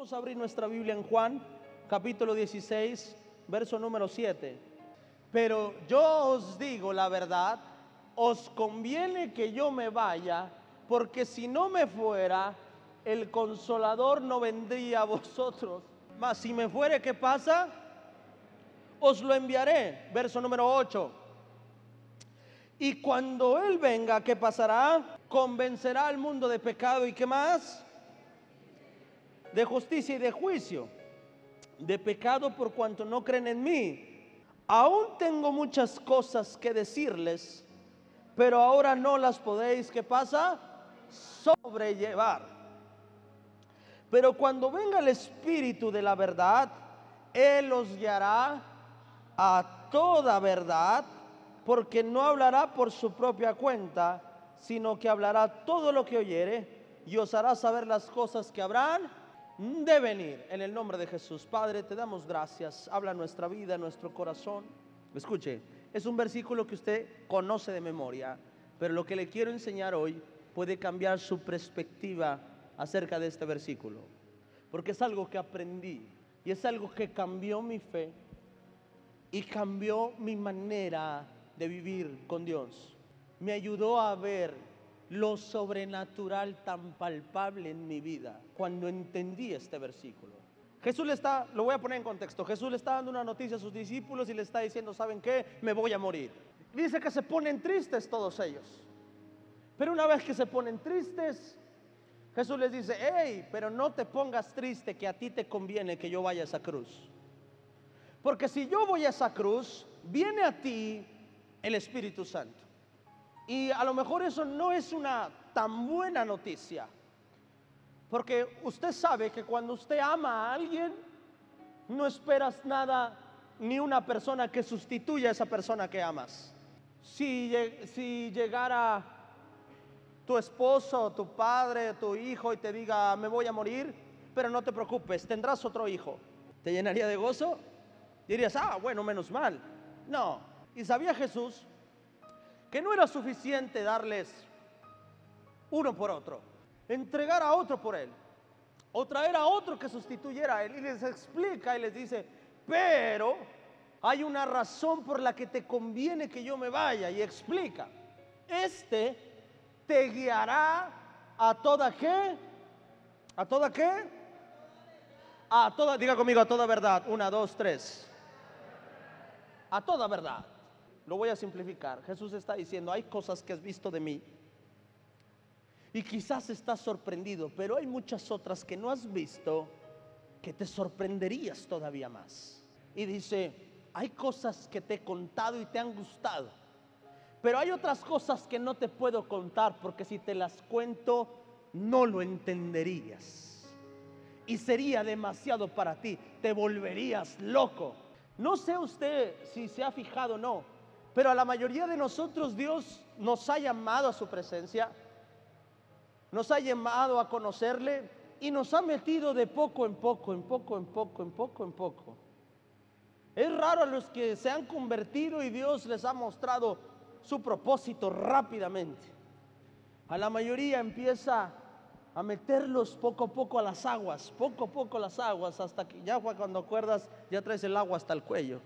Vamos a abrir nuestra Biblia en Juan, capítulo 16, verso número 7. Pero yo os digo la verdad, os conviene que yo me vaya, porque si no me fuera, el Consolador no vendría a vosotros. Mas si me fuere, ¿qué pasa? Os lo enviaré. Verso número 8. Y cuando Él venga, ¿qué pasará? Convencerá al mundo de pecado y ¿qué más? De justicia y de juicio. De pecado por cuanto no creen en mí. Aún tengo muchas cosas que decirles, pero ahora no las podéis, ¿qué pasa? Sobrellevar. Pero cuando venga el Espíritu de la verdad, Él os guiará a toda verdad, porque no hablará por su propia cuenta, sino que hablará todo lo que oyere y os hará saber las cosas que habrán de venir. En el nombre de Jesús. Padre, te damos gracias. Habla nuestra vida, nuestro corazón. Escuche, es un versículo que usted conoce de memoria, pero lo que le quiero enseñar hoy puede cambiar su perspectiva acerca de este versículo, porque es algo que aprendí y es algo que cambió mi fe y cambió mi manera de vivir con Dios. Me ayudó a ver lo sobrenatural tan palpable en mi vida cuando entendí este versículo. Jesús le está, lo voy a poner en contexto, Jesús le está dando una noticia a sus discípulos y le está diciendo, ¿saben qué? Me voy a morir. Dice que se ponen tristes todos ellos. Pero una vez que se ponen tristes, Jesús les dice, hey, pero no te pongas triste, que a ti te conviene que yo vaya a esa cruz. Porque si yo voy a esa cruz, viene a ti el Espíritu Santo. Y a lo mejor eso no es una tan buena noticia, porque usted sabe que cuando usted ama a alguien, no esperas nada, ni una persona que sustituya a esa persona que amas. Si llegara tu esposo, tu padre, tu hijo y te diga, me voy a morir, pero no te preocupes, tendrás otro hijo, ¿te llenaría de gozo? Dirías, bueno, menos mal. No. Y sabía Jesús que no era suficiente darles uno por otro, entregar a otro por él, o traer a otro que sustituyera a él. Y les explica y les dice, pero hay una razón por la que te conviene que yo me vaya. Y explica, te guiará a toda ¿qué? ¿A toda qué? A toda, diga conmigo, a toda verdad. 1, 2, 3. A toda verdad. Lo voy a simplificar. Jesús está diciendo, hay cosas que has visto de mí y quizás estás sorprendido, pero hay muchas otras que no has visto que te sorprenderías todavía más. Y dice, hay cosas que te he contado y te han gustado, pero hay otras cosas que no te puedo contar, porque si te las cuento no lo entenderías y sería demasiado para ti, te volverías loco. No sé usted si se ha fijado o no, pero a la mayoría de nosotros Dios nos ha llamado a su presencia, nos ha llamado a conocerle y nos ha metido de poco en poco, en poco en poco, en poco en poco. Es raro a los que se han convertido y Dios les ha mostrado su propósito rápidamente. A la mayoría empieza a meterlos poco a poco a las aguas, poco a poco a las aguas, hasta que ya cuando acuerdas ya traes el agua hasta el cuello.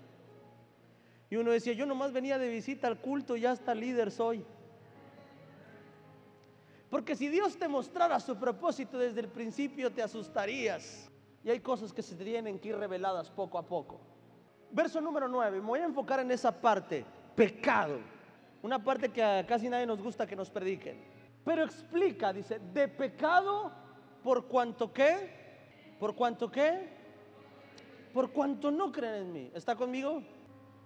Y uno decía, yo nomás venía de visita al culto y ya hasta líder soy. Porque si Dios te mostrara su propósito desde el principio, te asustarías. Y hay cosas que se tienen que ir reveladas poco a poco. Verso número 9, me voy a enfocar en esa parte, pecado. Una parte que a casi nadie nos gusta que nos prediquen. Pero explica, dice, de pecado, ¿por cuanto qué? ¿Por cuanto qué? Por cuanto no creen en mí. ¿Está conmigo?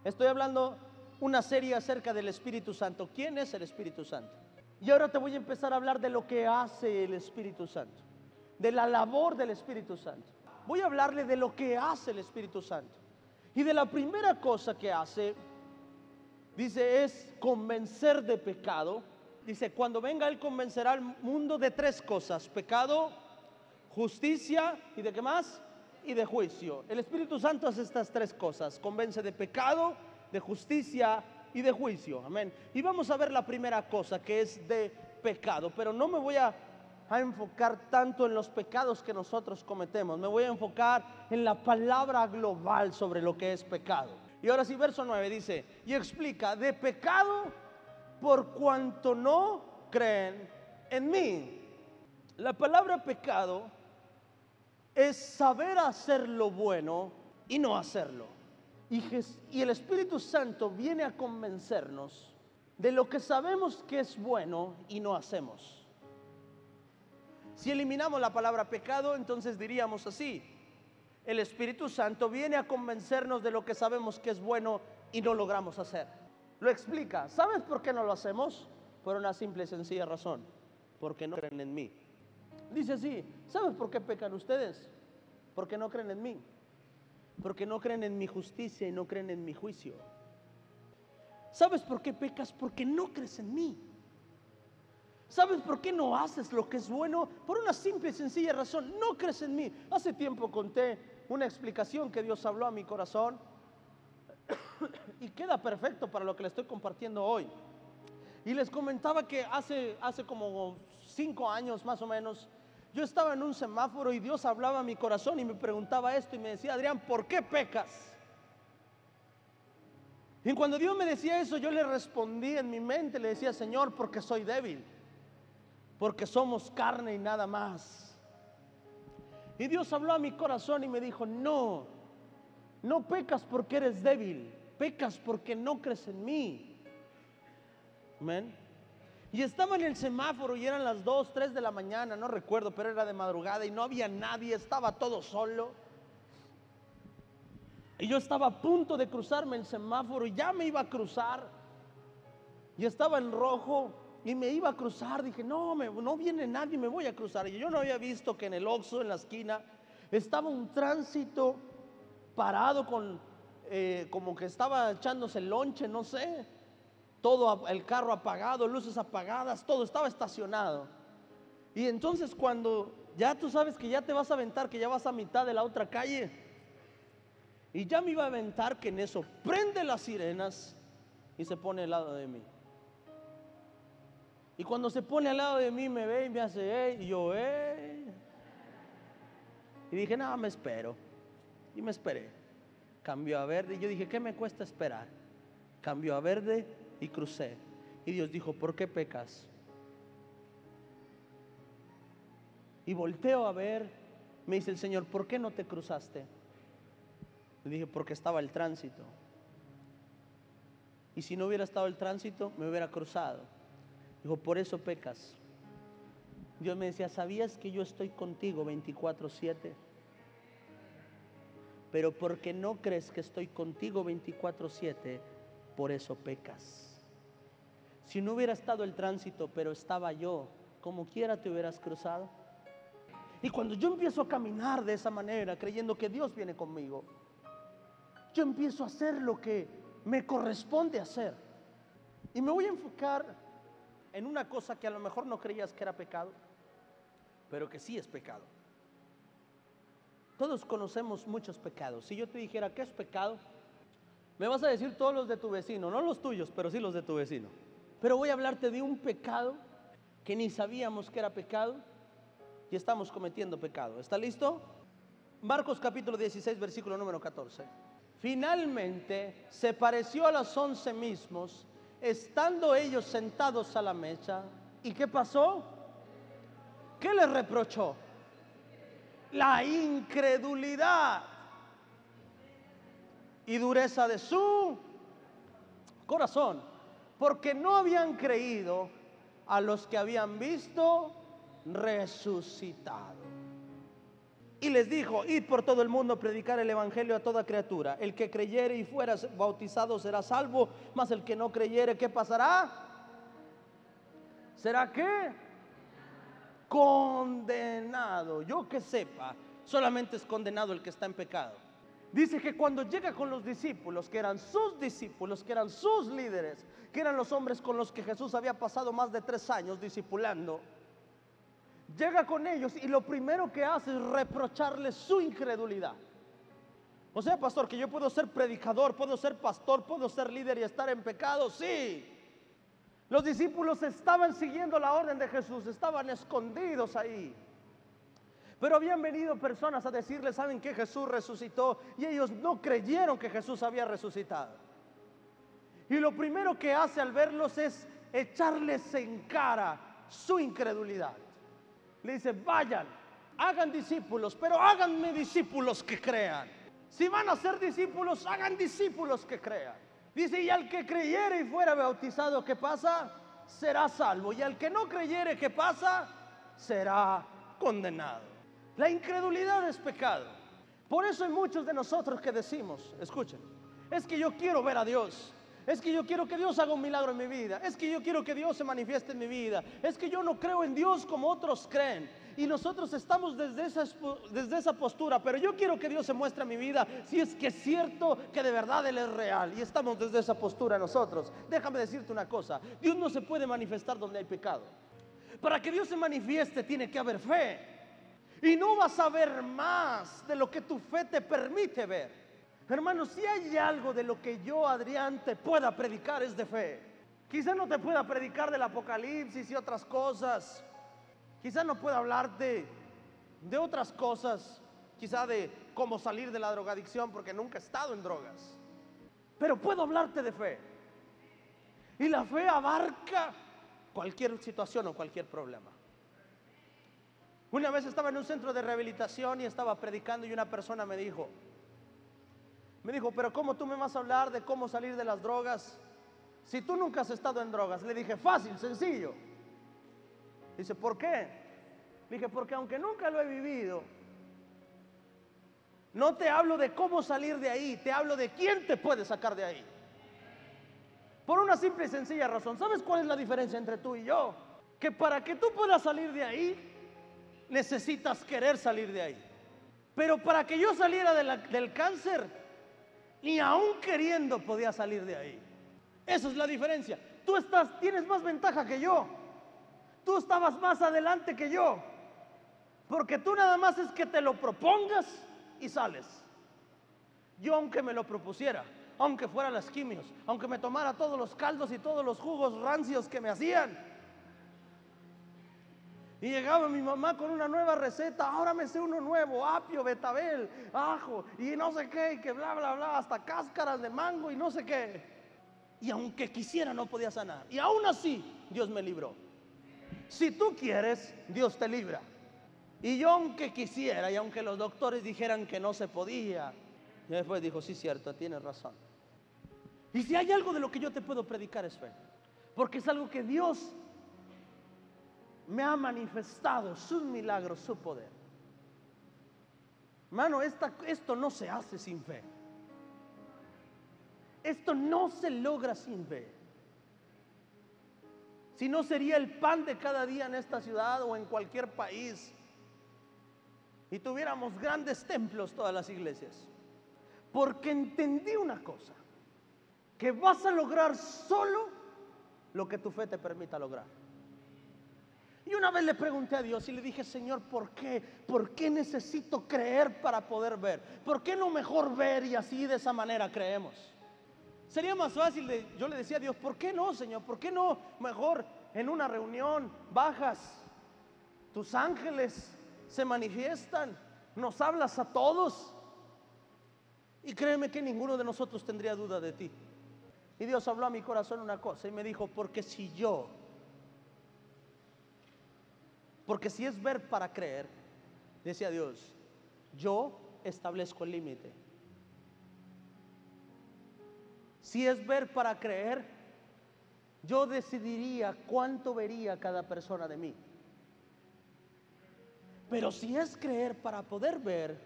Estoy hablando una serie acerca del Espíritu Santo. ¿Quién es el Espíritu Santo? Y ahora te voy a empezar a hablar de lo que hace el Espíritu Santo, de la labor del Espíritu Santo. Voy a hablarle de lo que hace el Espíritu Santo. Y de la primera cosa que hace, dice, es convencer de pecado. Dice, cuando venga Él convencerá al mundo de 3 cosas: pecado, justicia y ¿de qué más? Y de juicio. El Espíritu Santo hace estas 3 cosas: convence de pecado, de justicia y de juicio. Amén. Y vamos a ver la primera cosa, que es de pecado, pero no me voy a a enfocar tanto en los pecados que nosotros cometemos. Me voy a enfocar en la palabra global sobre lo que es pecado. Y ahora sí, verso 9 dice, y explica, de pecado por cuanto no creen en mí. La palabra pecado es saber hacer lo bueno y no hacerlo. Y el Espíritu Santo viene a convencernos de lo que sabemos que es bueno y no hacemos. Si eliminamos la palabra pecado, entonces diríamos así: el Espíritu Santo viene a convencernos de lo que sabemos que es bueno y no logramos hacer. Lo explica. ¿Sabes por qué no lo hacemos? Por una simple y sencilla razón: porque no creen en mí. Dice así: ¿sabes por qué pecan ustedes? Porque no creen en mí. Porque no creen en mi justicia y no creen en mi juicio. ¿Sabes por qué pecas? Porque no crees en mí. ¿Sabes por qué no haces lo que es bueno? Por una simple y sencilla razón: no crees en mí. Hace tiempo conté una explicación que Dios habló a mi corazón y queda perfecto para lo que le estoy compartiendo hoy. Y les comentaba que hace como 5 años más o menos, yo estaba en un semáforo y Dios hablaba a mi corazón y me preguntaba esto y me decía: Adrián, ¿por qué pecas? Y cuando Dios me decía eso, yo le respondí en mi mente, le decía: Señor, porque soy débil, porque somos carne y nada más. Y Dios habló a mi corazón y me dijo: no pecas porque eres débil, pecas porque no crees en mí. Amén. Y estaba en el semáforo y eran las 2, 3 de la mañana, no recuerdo, pero era de madrugada y no había nadie, estaba todo solo. Y yo estaba a punto de cruzarme el semáforo y ya me iba a cruzar. Y estaba en rojo y me iba a cruzar. Dije: no viene nadie, me voy a cruzar. Y yo no había visto que en el Oxxo, en la esquina, estaba un tránsito parado como que estaba echándose lonche, no sé. Todo el carro apagado, luces apagadas, todo estaba estacionado. Y entonces cuando ya tú sabes que ya te vas a aventar, que ya vas a mitad de la otra calle, y ya me iba a aventar, que en eso prende las sirenas y se pone al lado de mí. Y cuando se pone al lado de mí me ve y me hace hey, y yo hey. Y dije: no, me espero. Y me esperé. Cambió a verde y yo dije: ¿qué me cuesta esperar? Cambió a verde y crucé. Y Dios dijo: ¿por qué pecas? Y volteo a ver. Me dice el Señor: ¿por qué no te cruzaste? Le dije: porque estaba el tránsito. Y si no hubiera estado el tránsito, me hubiera cruzado. Dijo: por eso pecas. Dios me decía: ¿sabías que yo estoy contigo 24/7? Pero porque no crees que estoy contigo 24/7, por eso pecas. Si no hubiera estado el tránsito, pero estaba yo, como quiera te hubieras cruzado. Y cuando yo empiezo a caminar de esa manera, creyendo que Dios viene conmigo, yo empiezo a hacer lo que me corresponde hacer. Y me voy a enfocar en una cosa que a lo mejor no creías que era pecado, pero que sí es pecado. Todos conocemos muchos pecados. Si yo te dijera ¿qué es pecado?, me vas a decir todos los de tu vecino, no los tuyos, pero sí los de tu vecino. Pero voy a hablarte de un pecado que ni sabíamos que era pecado y estamos cometiendo pecado. ¿Está listo? Marcos capítulo 16, versículo número 14. Finalmente se pareció a los 11 mismos, estando ellos sentados a la mesa. ¿Y qué pasó? ¿Qué les reprochó? La incredulidad y dureza de su corazón, porque no habían creído a los que habían visto resucitado. Y les dijo: id por todo el mundo a predicar el evangelio a toda criatura. El que creyere y fuera bautizado será salvo, mas el que no creyere, ¿qué pasará? ¿Será qué? Condenado. Yo que sepa, solamente es condenado el que está en pecado. Dice que cuando llega con los discípulos, que eran sus discípulos, que eran sus líderes, que eran los hombres con los que Jesús había pasado más de 3 años discipulando, llega con ellos y lo primero que hace es reprocharles su incredulidad. O sea, pastor, que yo puedo ser predicador, puedo ser pastor, puedo ser líder y estar en pecado, sí. Los discípulos estaban siguiendo la orden de Jesús, estaban escondidos ahí. Pero habían venido personas a decirles, ¿saben qué? Jesús resucitó, y ellos no creyeron que Jesús había resucitado. Y lo primero que hace al verlos es echarles en cara su incredulidad. Le dice, vayan, hagan discípulos, pero háganme discípulos que crean. Si van a ser discípulos, hagan discípulos que crean. Dice, y al que creyere y fuera bautizado, ¿qué pasa? Será salvo. Y al que no creyere, ¿qué pasa? Será condenado. La incredulidad es pecado. Por eso hay muchos de nosotros que decimos, escuchen, es que yo quiero ver a Dios. Es que yo quiero que Dios haga un milagro en mi vida. Es que yo quiero que Dios se manifieste en mi vida. Es que yo no creo en Dios como otros creen. Y nosotros estamos desde esa postura. Pero yo quiero que Dios se muestre en mi vida, si es que es cierto que de verdad Él es real. Y estamos desde esa postura nosotros. Déjame decirte una cosa. Dios no se puede manifestar donde hay pecado. Para que Dios se manifieste tiene que haber fe. Y no vas a ver más de lo que tu fe te permite ver. Hermanos, si hay algo de lo que yo, Adrián, te pueda predicar es de fe. Quizá no te pueda predicar del Apocalipsis y otras cosas. Quizá no pueda hablarte de otras cosas. Quizá de cómo salir de la drogadicción, porque nunca he estado en drogas. Pero puedo hablarte de fe. Y la fe abarca cualquier situación o cualquier problema. Una vez estaba en un centro de rehabilitación y estaba predicando, y una persona me dijo, pero ¿cómo tú me vas a hablar de cómo salir de las drogas si tú nunca has estado en drogas? Le dije, fácil, sencillo. Dice, ¿por qué? Le dije, porque aunque nunca lo he vivido, no te hablo de cómo salir de ahí, te hablo de quién te puede sacar de ahí. Por una simple y sencilla razón. ¿Sabes cuál es la diferencia entre tú y yo? Que para que tú puedas salir de ahí, necesitas querer salir de ahí. Pero para que yo saliera del cáncer, ni aún queriendo podía salir de ahí. Esa es la diferencia. Tú tienes más ventaja que yo. Tú estabas más adelante que yo. Porque tú nada más es que te lo propongas y sales. Yo, aunque me lo propusiera, aunque fuera las quimios, aunque me tomara todos los caldos y todos los jugos rancios que me hacían, y llegaba mi mamá con una nueva receta, ahora me sé uno nuevo, apio, betabel, ajo, y no sé qué, y que bla, bla, bla, hasta cáscaras de mango y no sé qué. Y aunque quisiera no podía sanar. Y aún así, Dios me libró. Si tú quieres, Dios te libra. Y yo aunque quisiera, y aunque los doctores dijeran que no se podía, y después dijo, sí, cierto, tienes razón. Y si hay algo de lo que yo te puedo predicar es fe. Porque es algo que Dios me ha manifestado, sus milagros, su poder. Hermano, esto no se hace sin fe. Esto no se logra sin fe. Si no, sería el pan de cada día en esta ciudad o en cualquier país, y tuviéramos grandes templos todas las iglesias. Porque entendí una cosa, que vas a lograr solo lo que tu fe te permita lograr. Y una vez le pregunté a Dios y le dije, Señor, ¿por qué? ¿Por qué necesito creer para poder ver? ¿Por qué no mejor ver y así de esa manera creemos? Sería más fácil, yo le decía a Dios, ¿por qué no, Señor? ¿Por qué no mejor en una reunión bajas, tus ángeles se manifiestan, nos hablas a todos? Y créeme que ninguno de nosotros tendría duda de ti. Y Dios habló a mi corazón una cosa y me dijo, porque si es ver para creer, decía Dios, yo establezco el límite. Si es ver para creer, yo decidiría cuánto vería cada persona de mí. Pero si es creer para poder ver,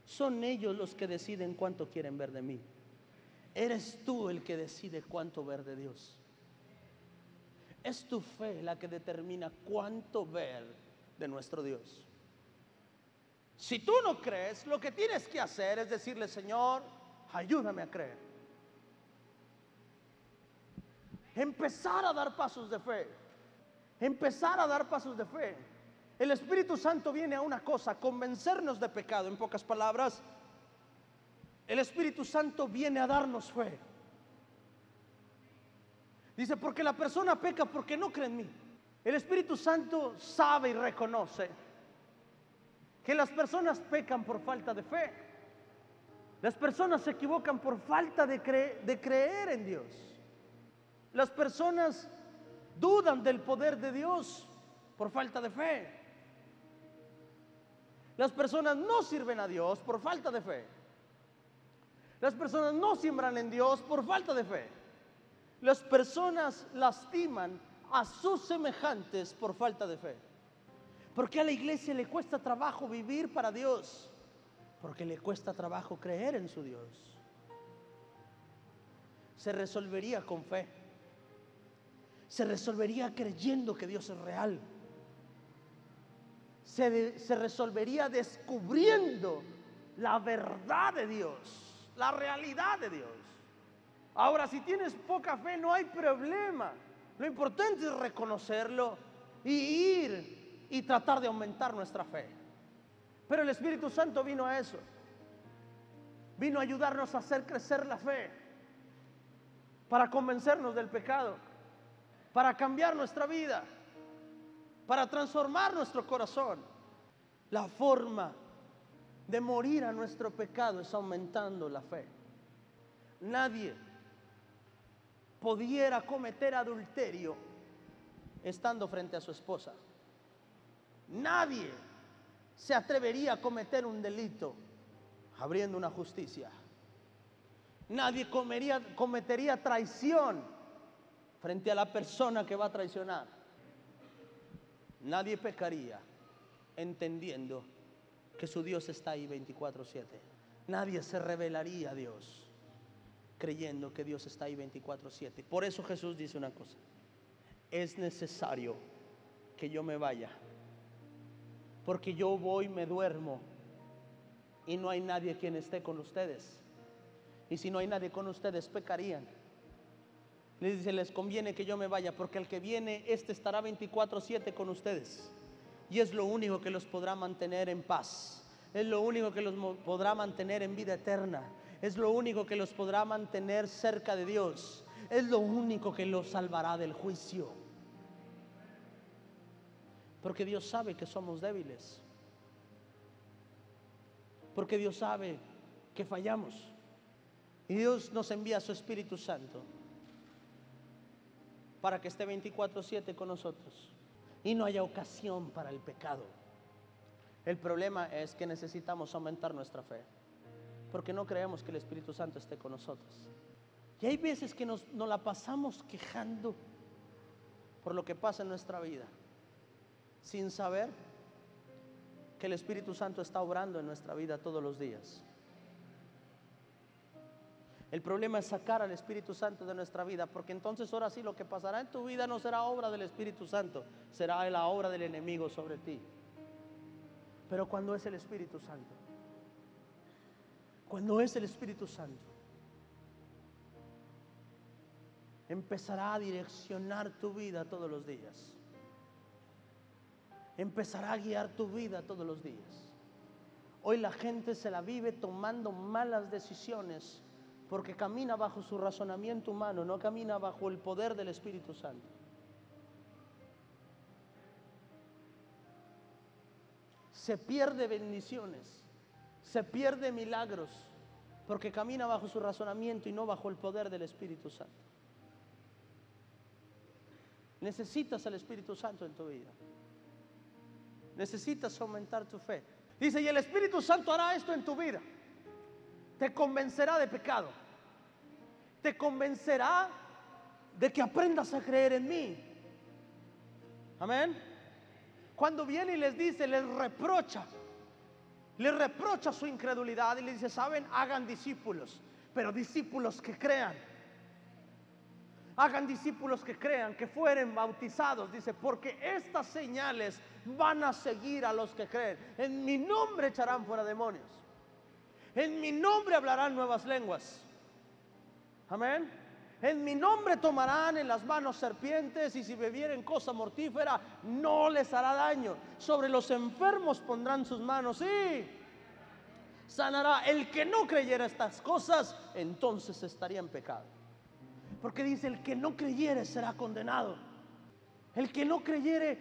son ellos los que deciden cuánto quieren ver de mí. Eres tú el que decide cuánto ver de Dios. Es tu fe la que determina cuánto ver de nuestro Dios. Si tú no crees, lo que tienes que hacer es decirle, Señor, ayúdame a creer. Empezar a dar pasos de fe. Empezar a dar pasos de fe. El Espíritu Santo viene a una cosa, convencernos de pecado. En pocas palabras, el Espíritu Santo viene a darnos fe. Dice, porque la persona peca porque no cree en mí. El Espíritu Santo sabe y reconoce que las personas pecan por falta de fe. Las personas se equivocan por falta de creer en Dios. Las personas dudan del poder de Dios por falta de fe. Las personas no sirven a Dios por falta de fe. Las personas no siembran en Dios por falta de fe. Las personas lastiman a sus semejantes por falta de fe. ¿Por qué a la iglesia le cuesta trabajo vivir para Dios? Porque le cuesta trabajo creer en su Dios. Se resolvería con fe. Se resolvería creyendo que Dios es real. Se resolvería descubriendo la verdad de Dios, la realidad de Dios. Ahora, si tienes poca fe, no hay problema. Lo importante es reconocerlo y ir y tratar de aumentar nuestra fe. Pero el Espíritu Santo vino a eso. Vino a ayudarnos a hacer crecer la fe, para convencernos del pecado, para cambiar nuestra vida, para transformar nuestro corazón. La forma de morir a nuestro pecado es aumentando la fe. Nadie pudiera cometer adulterio estando frente a su esposa. Nadie se atrevería a cometer un delito abriendo una justicia. Nadie cometería traición frente a la persona que va a traicionar. Nadie pecaría entendiendo que su Dios está ahí 24/7. Nadie se rebelaría a Dios creyendo que Dios está ahí 24/7. Por eso Jesús dice una cosa: es necesario que yo me vaya, porque yo voy, me duermo y no hay nadie quien esté con ustedes. Y si no hay nadie con ustedes, pecarían. Les dice, les conviene que yo me vaya, porque el que viene, este estará 24/7 con ustedes. Y es lo único que los podrá mantener en paz. Es lo único que los podrá mantener en vida eterna. Es lo único que los podrá mantener cerca de Dios. Es lo único que los salvará del juicio. Porque Dios sabe que somos débiles. Porque Dios sabe que fallamos. Y Dios nos envía a su Espíritu Santo para que esté 24/7 con nosotros y no haya ocasión para el pecado. El problema es que necesitamos aumentar nuestra fe, porque no creemos que el Espíritu Santo esté con nosotros. Y hay veces que nos la pasamos quejando por lo que pasa en nuestra vida, sin saber que el Espíritu Santo está obrando en nuestra vida todos los días. El problema es sacar al Espíritu Santo de nuestra vida, porque entonces ahora sí lo que pasará en tu vida no será obra del Espíritu Santo, será la obra del enemigo sobre ti. Pero cuando es el Espíritu Santo, cuando es el Espíritu Santo, empezará a direccionar tu vida todos los días. Empezará a guiar tu vida todos los días. Hoy la gente se la vive tomando malas decisiones porque camina bajo su razonamiento humano, no camina bajo el poder del Espíritu Santo. Se pierde bendiciones, se pierde milagros, porque camina bajo su razonamiento y no bajo el poder del Espíritu Santo. Necesitas al Espíritu Santo en tu vida. Necesitas aumentar tu fe. Dice, y el Espíritu Santo hará esto en tu vida. Te convencerá de pecado. Te convencerá de que aprendas a creer en mí. Amén. Cuando viene y les dice, les reprocha su incredulidad y les dice, saben, hagan discípulos, pero discípulos que crean. Hagan discípulos que crean, que fueren bautizados. Dice, porque estas señales van a seguir a los que creen. En mi nombre echarán fuera demonios. En mi nombre hablarán nuevas lenguas. Amén. En mi nombre tomarán en las manos serpientes, y si bebieren cosa mortífera no les hará daño. Sobre los enfermos pondrán sus manos y sanará. El que no creyera estas cosas, entonces estaría en pecado. Porque dice, el que no creyere será condenado. El que no creyere,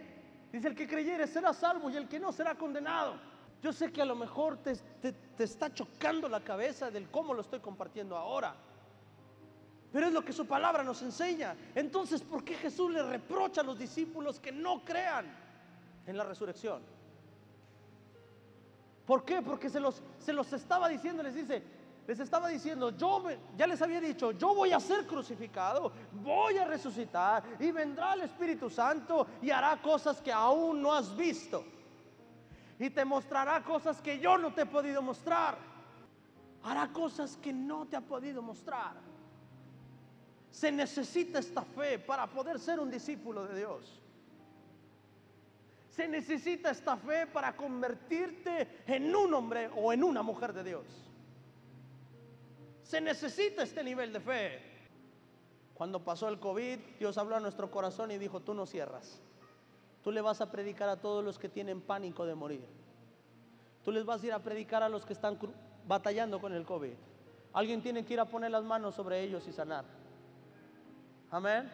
dice, el que creyere será salvo y el que no será condenado. Yo sé que a lo mejor te está chocando la cabeza del cómo lo estoy compartiendo ahora, pero es lo que su palabra nos enseña. Entonces, ¿por qué Jesús le reprocha a los discípulos que no crean en la resurrección? ¿Por qué? Porque se los estaba diciendo, les estaba diciendo, ya les había dicho, yo voy a ser crucificado, voy a resucitar y vendrá el Espíritu Santo y hará cosas que aún no has visto. Y te mostrará cosas que yo no te he podido mostrar. Hará cosas que no te ha podido mostrar. Se necesita esta fe para poder ser un discípulo de Dios. Se necesita esta fe para convertirte en un hombre o en una mujer de Dios. Se necesita este nivel de fe. Cuando pasó el COVID, Dios habló a nuestro corazón y dijo, tú no cierras. Tú le vas a predicar a todos los que tienen pánico de morir. Tú les vas a ir a predicar a los que están batallando con el COVID. Alguien tiene que ir a poner las manos sobre ellos y sanar. Amén.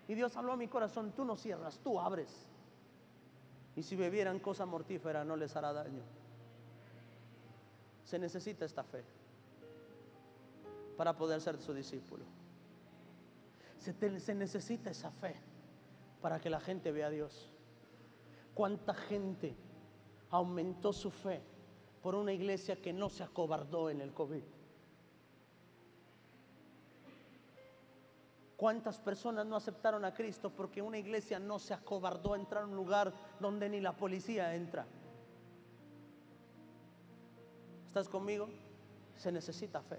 Y Dios habló a mi corazón, tú no cierras, tú abres. Y si bebieran cosa mortífera no les hará daño. Se necesita esta fe para poder ser su discípulo. Se necesita esa fe para que la gente vea a Dios. ¿Cuánta gente aumentó su fe por una iglesia que no se acobardó en el COVID? ¿Cuántas personas no aceptaron a Cristo porque una iglesia no se acobardó a entrar a un lugar donde ni la policía entra? ¿Estás conmigo? Se necesita fe.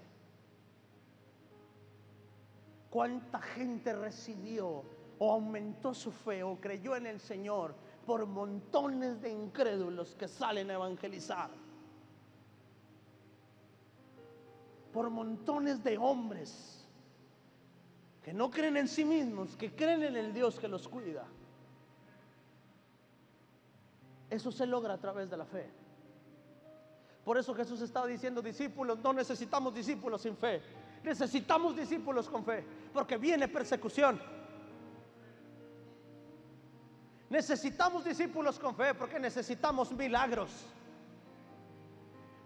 ¿Cuánta gente recibió o aumentó su fe o creyó en el Señor por montones de incrédulos que salen a evangelizar? Por montones de hombres que no creen en sí mismos, que creen en el Dios que los cuida. Eso se logra a través de la fe. Por eso Jesús estaba diciendo, discípulos, no necesitamos discípulos sin fe. Necesitamos discípulos con fe, porque viene persecución. Necesitamos discípulos con fe, porque necesitamos milagros.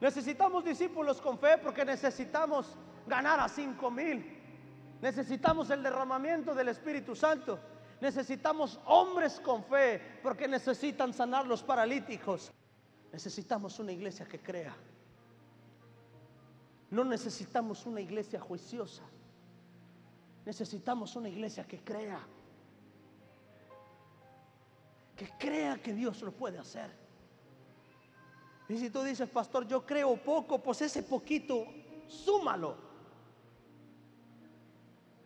Necesitamos discípulos con fe, porque necesitamos ganar a 5,000. Necesitamos el derramamiento del Espíritu Santo. Necesitamos hombres con fe, porque necesitan sanar los paralíticos. Necesitamos una iglesia que crea. No necesitamos una iglesia juiciosa. Necesitamos una iglesia que crea. Que crea que Dios lo puede hacer. Y si tú dices, pastor, yo creo poco, pues ese poquito, súmalo.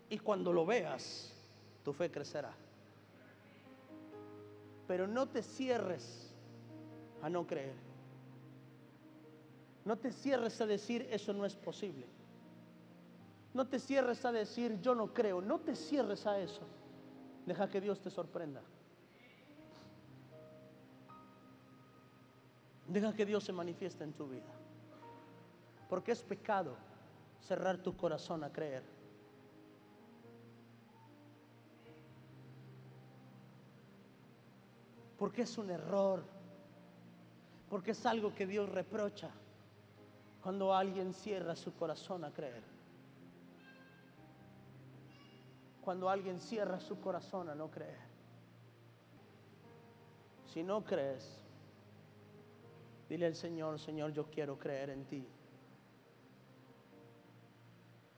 Y cuando lo veas, tu fe crecerá. Pero no te cierres a no creer. No te cierres a decir, eso no es posible. No te cierres a decir, yo no creo. No te cierres a eso. Deja que Dios te sorprenda. Deja que Dios se manifieste en tu vida. Porque es pecado cerrar tu corazón a creer. Porque es un error. Porque es algo que Dios reprocha cuando alguien cierra su corazón a creer. Cuando alguien cierra su corazón a no creer. Si no crees, dile al Señor, Señor, yo quiero creer en ti.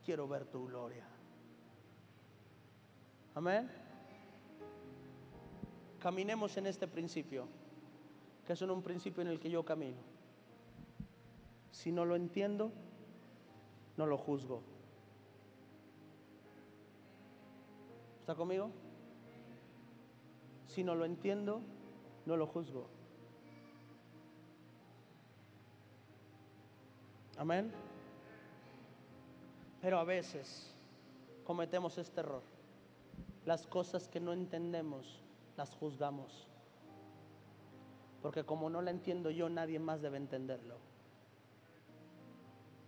Quiero ver tu gloria. Amén. Caminemos en este principio, que es un principio en el que yo camino. Si no lo entiendo, no lo juzgo. ¿Está conmigo? Si no lo entiendo, no lo juzgo. Amén. Pero a veces cometemos este error. Las cosas que no entendemos las juzgamos, porque como no la entiendo yo, nadie más debe entenderlo.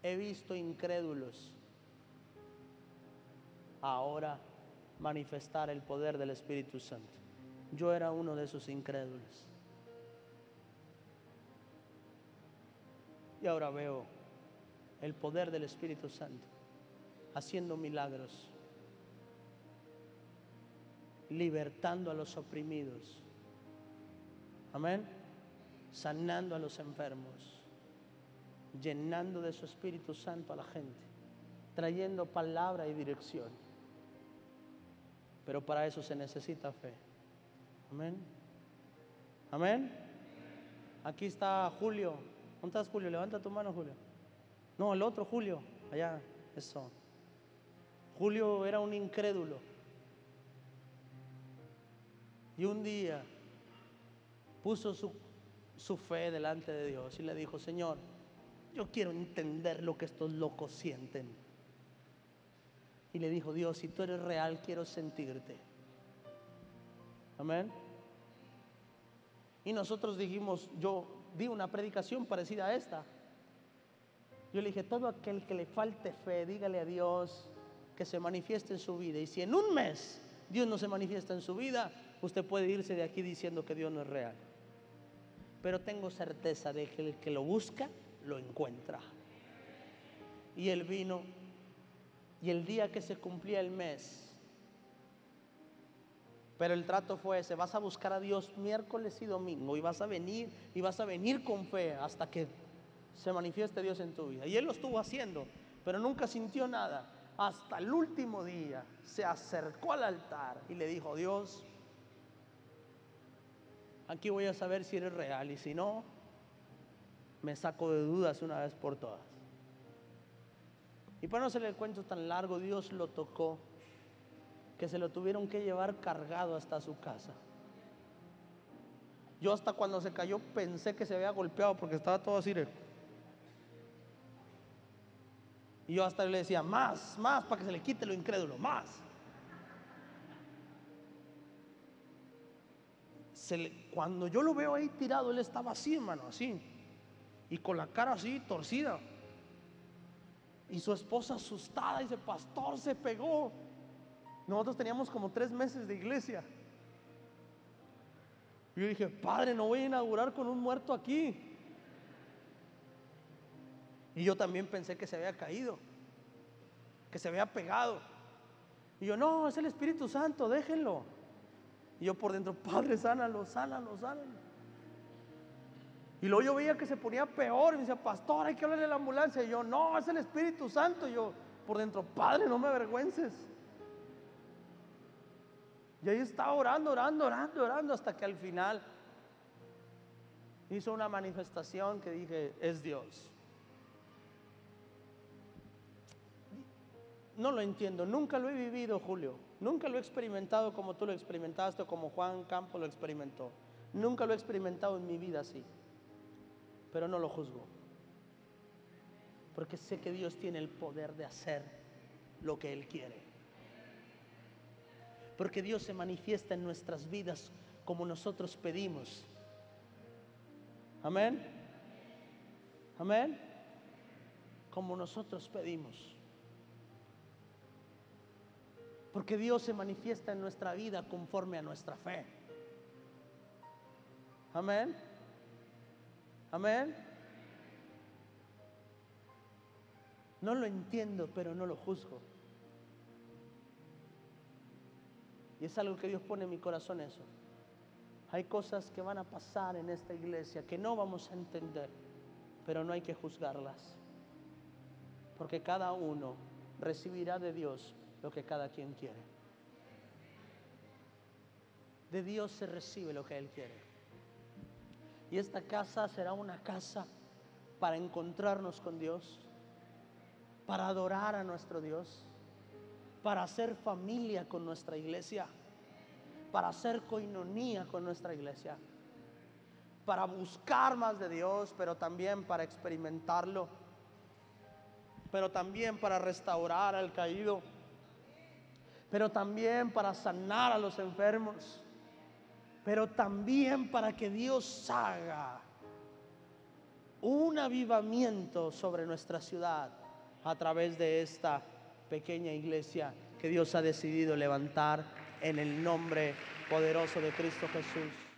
He visto incrédulos ahora manifestar el poder del Espíritu Santo. Yo era uno de esos incrédulos. Y ahora veo el poder del Espíritu Santo haciendo milagros, libertando a los oprimidos. Amén. Sanando a los enfermos, llenando de su Espíritu Santo a la gente, trayendo palabra y dirección. Pero para eso se necesita fe. Amén. Amén. Aquí está Julio. ¿Dónde estás, Julio? Levanta tu mano, Julio. No, el otro Julio. Allá, eso. Julio era un incrédulo. Y un día puso su fe delante de Dios y le dijo: Señor, yo quiero entender lo que estos locos sienten. Y le dijo: Dios, si tú eres real, quiero sentirte. Amén. Y nosotros dijimos, yo di una predicación parecida a esta. Yo le dije: todo aquel que le falte fe, dígale a Dios que se manifieste en su vida. Y si en un mes Dios no se manifiesta en su vida, usted puede irse de aquí diciendo que Dios no es real. Pero tengo certeza de que el que lo busca, lo encuentra. Y él vino, y el día que se cumplía el mes, pero el trato fue ese: vas a buscar a Dios miércoles y domingo, y vas a venir con fe hasta que se manifieste Dios en tu vida. Y él lo estuvo haciendo, pero nunca sintió nada. Hasta el último día se acercó al altar y le dijo: Dios, aquí voy a saber si eres real, y si no, me saco de dudas una vez por todas. Y para no hacerle el cuento tan largo, Dios lo tocó, que se lo tuvieron que llevar cargado hasta su casa. Yo hasta cuando se cayó pensé que se había golpeado, porque estaba todo así. Y yo hasta le decía: más, para que se le quite lo incrédulo, más. Cuando yo lo veo ahí tirado, él estaba así, hermano, así, y con la cara así torcida. Y su esposa asustada dice: pastor, se pegó. Nosotros teníamos como 3 meses de iglesia. Y yo dije: padre, no voy a inaugurar con un muerto aquí. Y yo también pensé que se había caído, que se había pegado. Y yo: no, es el Espíritu Santo, déjenlo. Y yo por dentro: padre, sánalo. Y luego yo veía que se ponía peor, y me decía: pastor, hay que hablarle a la ambulancia. Y yo: no, es el Espíritu Santo. Y yo por dentro: padre, no me avergüences. Y ahí estaba orando, hasta que al final hizo una manifestación que dije: es Dios. No lo entiendo, nunca lo he vivido, Julio. Nunca lo he experimentado como tú lo experimentaste, o como Juan Campos lo experimentó. Nunca lo he experimentado en mi vida así. Pero no lo juzgo, porque sé que Dios tiene el poder de hacer lo que Él quiere. Porque Dios se manifiesta en nuestras vidas como nosotros pedimos. Amén. Amén. Como nosotros pedimos. Porque Dios se manifiesta en nuestra vida conforme a nuestra fe. Amén. Amén. No lo entiendo, pero no lo juzgo. Y es algo que Dios pone en mi corazón, eso. Hay cosas que van a pasar en esta iglesia que no vamos a entender, pero no hay que juzgarlas. Porque cada uno recibirá de Dios lo que cada quien quiere. De Dios se recibe lo que Él quiere. Y esta casa será una casa para encontrarnos con Dios, para adorar a nuestro Dios, para hacer familia con nuestra iglesia, para hacer coinonía con nuestra iglesia, para buscar más de Dios, pero también para experimentarlo, pero también para restaurar al caído, pero también para sanar a los enfermos, pero también para que Dios haga un avivamiento sobre nuestra ciudad a través de esta pequeña iglesia que Dios ha decidido levantar en el nombre poderoso de Cristo Jesús.